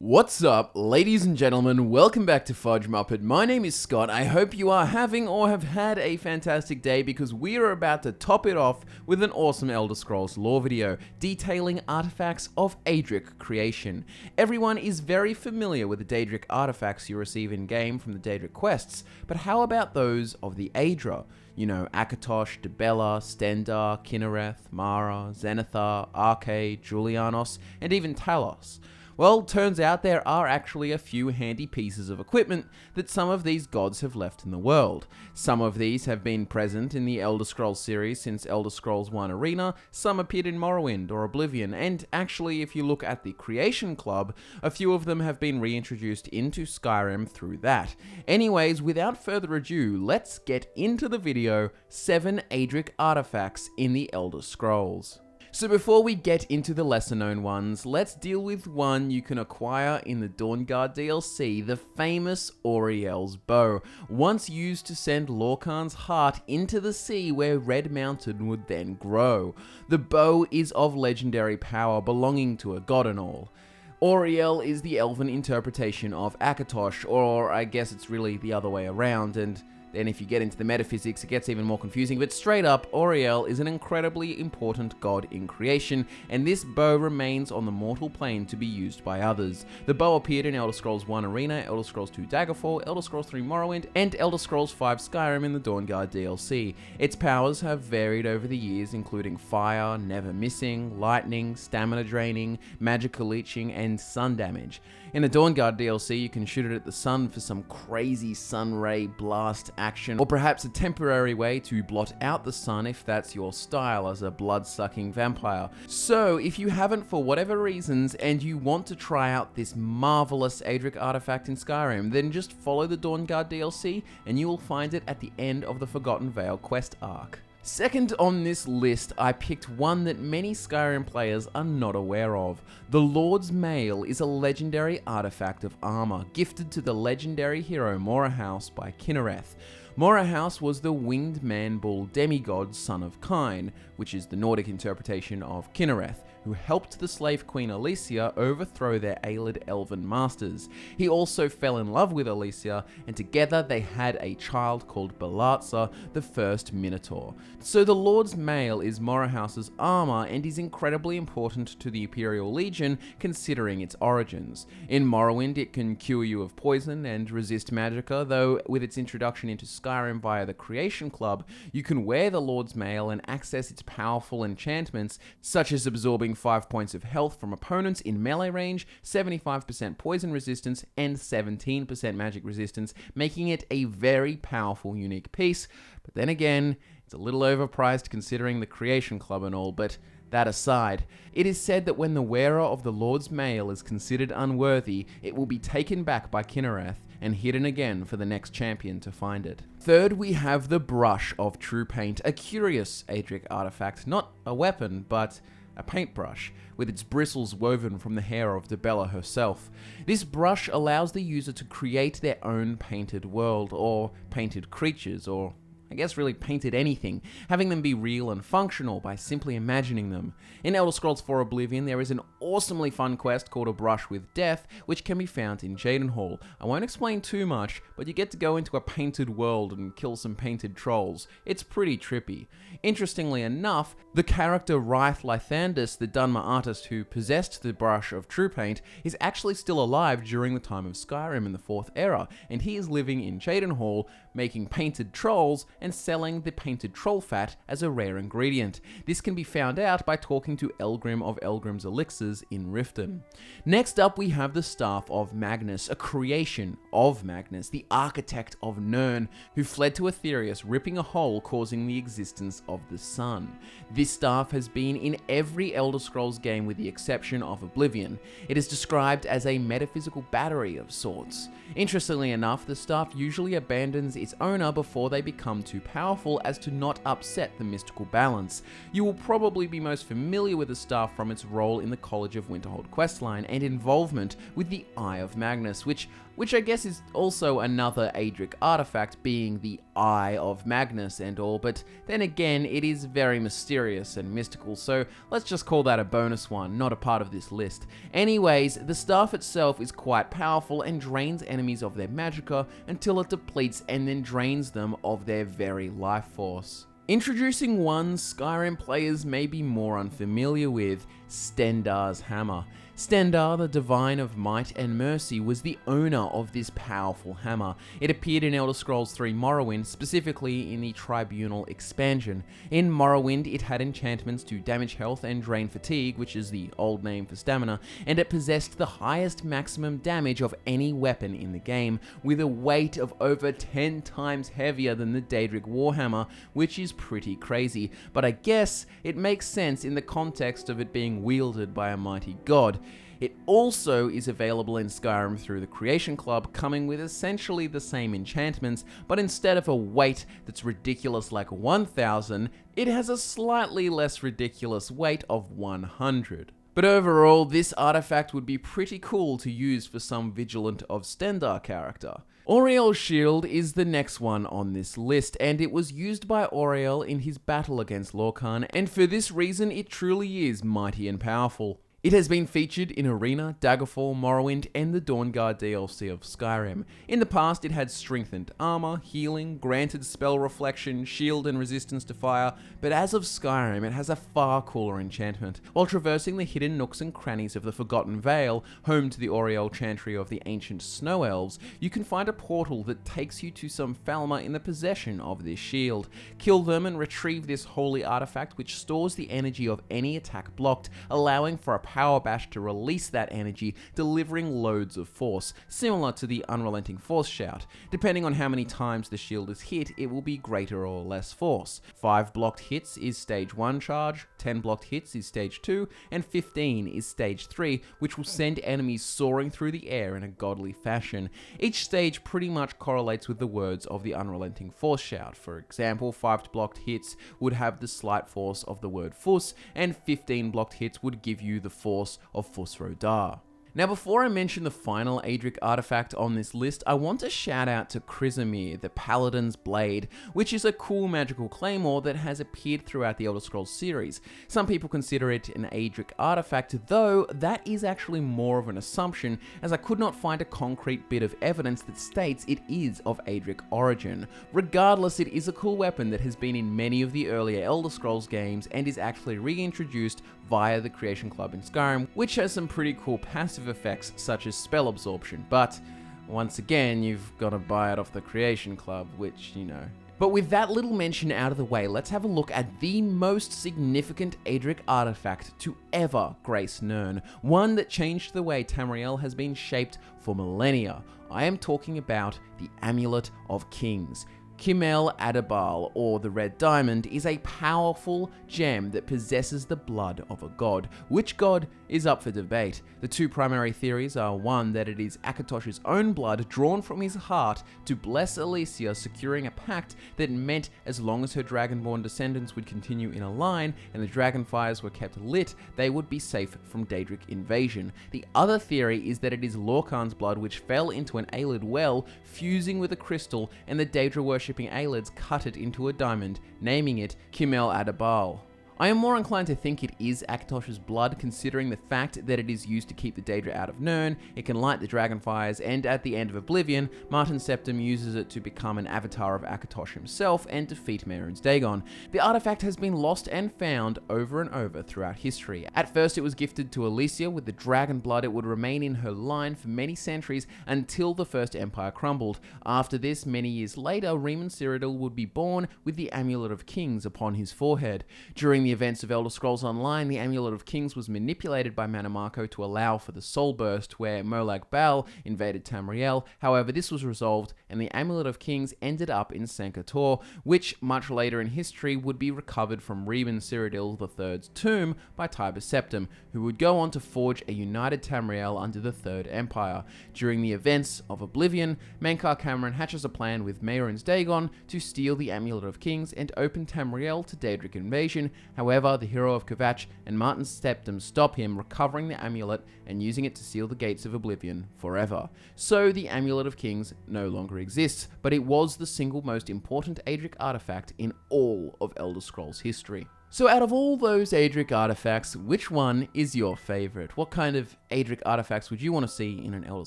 What's up, ladies and gentlemen? Welcome back to FudgeMuppet. My name is Scott. I hope you are having or have had a fantastic day because we are about to top it off with an awesome Elder Scrolls lore video detailing artifacts of Aedric creation. Everyone is very familiar with the Daedric artifacts you receive in-game from the Daedric quests, but how about those of the Aedra? You know, Akatosh, Dibella, Stendarr, Kynareth, Mara, Zenithar, Arcade, Julianos, and even Talos. Well, turns out there are actually a few handy pieces of equipment that some of these gods have left in the world. Some of these have been present in the Elder Scrolls series since Elder Scrolls 1 Arena, some appeared in Morrowind or Oblivion, and actually if you look at the Creation Club, a few of them have been reintroduced into Skyrim through that. Anyways, without further ado, let's get into the video, 7 Aedric artifacts in the Elder Scrolls. So before we get into the lesser known ones, let's deal with one you can acquire in the Dawnguard DLC, the famous Orioles Bow, once used to send Lorkhan's heart into the sea where Red Mountain would then grow. The bow is of legendary power belonging to a god and all. Oriel is the elven interpretation of Akatosh, or I guess it's really the other way around, and then if you get into the metaphysics, it gets even more confusing, but straight up, Oriel is an incredibly important god in creation, and this bow remains on the mortal plane to be used by others. The bow appeared in Elder Scrolls 1 Arena, Elder Scrolls 2 Daggerfall, Elder Scrolls 3 Morrowind, and Elder Scrolls 5 Skyrim in the Dawnguard DLC. Its powers have varied over the years, including fire, never missing, lightning, stamina draining, magical leeching, and sun damage. In the Dawnguard DLC, you can shoot it at the sun for some crazy sun ray blast action, or perhaps a temporary way to blot out the sun if that's your style as a blood-sucking vampire. So, if you haven't for whatever reasons and you want to try out this marvelous Aedric artifact in Skyrim, then just follow the Dawnguard DLC and you will find it at the end of the Forgotten Vale quest arc. Second on this list, I picked one that many Skyrim players are not aware of. The Lord's Mail is a legendary artifact of armor, gifted to the legendary hero Morahaus by Kynareth. Morahaus was the winged man-bull demigod son of Kine, which is the Nordic interpretation of Kynareth, who helped the slave queen Alesia overthrow their Aelid elven masters. He also fell in love with Alesia, and together they had a child called Balatza, the first Minotaur. So the Lord's Mail is Morahaus's armor and is incredibly important to the Imperial Legion considering its origins. In Morrowind it can cure you of poison and resist magicka, though with its introduction into Skyrim via the Creation Club, you can wear the Lord's Mail and access its powerful enchantments, such as absorbing 5 points of health from opponents in melee range, 75% poison resistance, and 17% magic resistance, making it a very powerful unique piece. But then again, it's a little overpriced considering the Creation Club and all, but that aside, it is said that when the wearer of the Lord's Mail is considered unworthy, it will be taken back by Kynareth and hidden again for the next champion to find it. Third, we have the Brush of True Paint, a curious Aedric artifact, not a weapon, but a paintbrush, with its bristles woven from the hair of Dibella herself. This brush allows the user to create their own painted world, or painted creatures, or I guess really painted anything, having them be real and functional by simply imagining them. In Elder Scrolls 4 Oblivion, there is an awesomely fun quest called A Brush with Death, which can be found in Jadenhall. I won't explain too much, but you get to go into a painted world and kill some painted trolls. It's pretty trippy. Interestingly enough, the character Ryth Lythandus, the Dunmer artist who possessed the Brush of True Paint, is actually still alive during the time of Skyrim in the 4th era, and he is living in Jadenhall, making painted trolls and selling the painted troll fat as a rare ingredient. This can be found out by talking to Elgrim of Elgrim's Elixirs in Riften. Next up we have the Staff of Magnus, a creation of Magnus, the architect of Nirn, who fled to Aetherius, ripping a hole causing the existence of the sun. This staff has been in every Elder Scrolls game with the exception of Oblivion. It is described as a metaphysical battery of sorts. Interestingly enough, the staff usually abandons its owner before they become too powerful as to not upset the mystical balance. You will probably be most familiar with the staff from its role in the College of Winterhold questline and involvement with the Eye of Magnus, which which I guess is also another Aedric artifact, being the Eye of Magnus and all, but then again, it is very mysterious and mystical, so let's just call that a bonus one, not a part of this list. Anyways, the staff itself is quite powerful and drains enemies of their magicka until it depletes and then drains them of their very life force. Introducing one Skyrim players may be more unfamiliar with, Stendarr's Hammer. Stendarr, the Divine of Might and Mercy, was the owner of this powerful hammer. It appeared in Elder Scrolls 3 Morrowind, specifically in the Tribunal expansion. In Morrowind, it had enchantments to damage health and drain fatigue, which is the old name for stamina, and it possessed the highest maximum damage of any weapon in the game, with a weight of over 10 times heavier than the Daedric Warhammer, which is pretty crazy, but I guess it makes sense in the context of it being wielded by a mighty god. It also is available in Skyrim through the Creation Club, coming with essentially the same enchantments, but instead of a weight that's ridiculous like 1000, it has a slightly less ridiculous weight of 100. But overall, this artifact would be pretty cool to use for some Vigilant of Stendarr character. Oriole's shield is the next one on this list, and it was used by Oriole in his battle against Lorkhan, and for this reason it truly is mighty and powerful. It has been featured in Arena, Daggerfall, Morrowind, and the Dawnguard DLC of Skyrim. In the past, it had strengthened armor, healing, granted spell reflection, shield and resistance to fire, but as of Skyrim, it has a far cooler enchantment. While traversing the hidden nooks and crannies of the Forgotten Vale, home to the Oriole Chantry of the ancient Snow Elves, you can find a portal that takes you to some Falmer in the possession of this shield. Kill them and retrieve this holy artifact, which stores the energy of any attack blocked, allowing for a power bash to release that energy, delivering loads of force, similar to the Unrelenting Force Shout. Depending on how many times the shield is hit, it will be greater or less force. 5 blocked hits is stage 1 charge, 10 blocked hits is stage 2, and 15 is stage 3, which will send enemies soaring through the air in a godly fashion. Each stage pretty much correlates with the words of the Unrelenting Force Shout. For example, 5 blocked hits would have the slight force of the word Fus, and 15 blocked hits would give you the force of Fus Rodar. Now, before I mention the final Aedric artifact on this list, I want to shout out to Chrysamere, the Paladin's Blade, which is a cool magical claymore that has appeared throughout the Elder Scrolls series. Some people consider it an Aedric artifact, though that is actually more of an assumption, as I could not find a concrete bit of evidence that states it is of Aedric origin. Regardless, it is a cool weapon that has been in many of the earlier Elder Scrolls games and is actually reintroduced via the Creation Club in Skyrim, which has some pretty cool passive effects such as spell absorption, but once again, you've got to buy it off the Creation Club, which, you know. But with that little mention out of the way, let's have a look at the most significant Aedric artifact to ever grace Nirn, one that changed the way Tamriel has been shaped for millennia. I am talking about the Amulet of Kings. Kimel Adabal, or the Red Diamond, is a powerful gem that possesses the blood of a god. Which god is up for debate? The two primary theories are one, that it is Akatosh's own blood drawn from his heart to bless Elysia, securing a pact that meant as long as her dragonborn descendants would continue in a line and the dragonfires were kept lit, they would be safe from Daedric invasion. The other theory is that it is Lorkhan's blood which fell into an Aelid well, fusing with a crystal, and the Daedra worshipping Aelids cut it into a diamond, naming it Kimel Adabal. I am more inclined to think it is Akatosh's blood, considering the fact that it is used to keep the Daedra out of Nirn, it can light the dragonfires, and at the end of Oblivion, Martin Septim uses it to become an avatar of Akatosh himself and defeat Mehrunes Dagon. The artifact has been lost and found over and over throughout history. At first it was gifted to Elysia with the dragon blood. It would remain in her line for many centuries until the First Empire crumbled. After this, many years later, Riemann Cyrodiil would be born with the Amulet of Kings upon his forehead. During the events of Elder Scrolls Online, the Amulet of Kings was manipulated by Manamako to allow for the Soul Burst, where Molag Bal invaded Tamriel. However, this was resolved, and the Amulet of Kings ended up in Sancre-Tor, which much later in history would be recovered from Riemann Cyrodiil III's tomb by Tiber Septim, who would go on to forge a united Tamriel under the Third Empire. During the events of Oblivion, Mankar Cameron hatches a plan with Mehrunes Dagon to steal the Amulet of Kings and open Tamriel to Daedric invasion, However, the hero of Kvatch and Martin's septum stop him, recovering the amulet and using it to seal the gates of Oblivion forever. So the Amulet of Kings no longer exists, but it was the single most important Aedric artifact in all of Elder Scrolls history. So out of all those Aedric artifacts, which one is your favorite? What kind of Aedric artifacts would you want to see in an Elder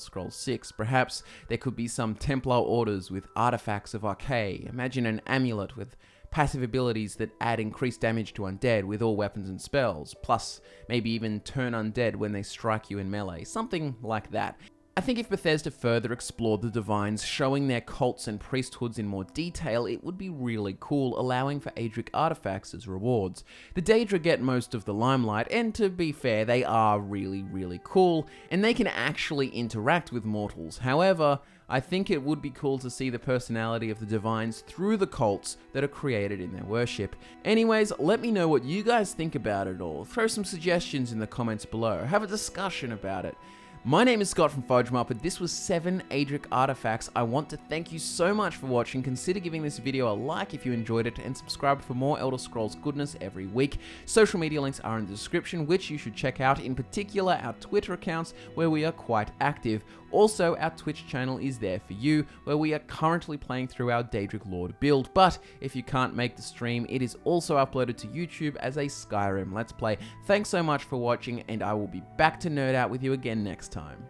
Scrolls 6? Perhaps there could be some Templar orders with artifacts of Archay. Imagine an amulet with passive abilities that add increased damage to undead with all weapons and spells, plus maybe even turn undead when they strike you in melee, something like that. I think if Bethesda further explored the Divines, showing their cults and priesthoods in more detail, it would be really cool, allowing for Aedric artifacts as rewards. The Daedra get most of the limelight, and to be fair, they are really cool, and they can actually interact with mortals. However, I think it would be cool to see the personality of the Divines through the cults that are created in their worship. Anyways, let me know what you guys think about it all. Throw some suggestions in the comments below. Have a discussion about it. My name is Scott from FudgeMuppet. This was 7 Aedric artifacts. I want to thank you so much for watching. Consider giving this video a like if you enjoyed it, and subscribe for more Elder Scrolls goodness every week. Social media links are in the description, which you should check out, in particular our Twitter accounts, where we are quite active. Also, our Twitch channel is there for you, where we are currently playing through our Daedric Lord build, but if you can't make the stream, it is also uploaded to YouTube as a Skyrim Let's Play. Thanks so much for watching, and I will be back to nerd out with you again next time.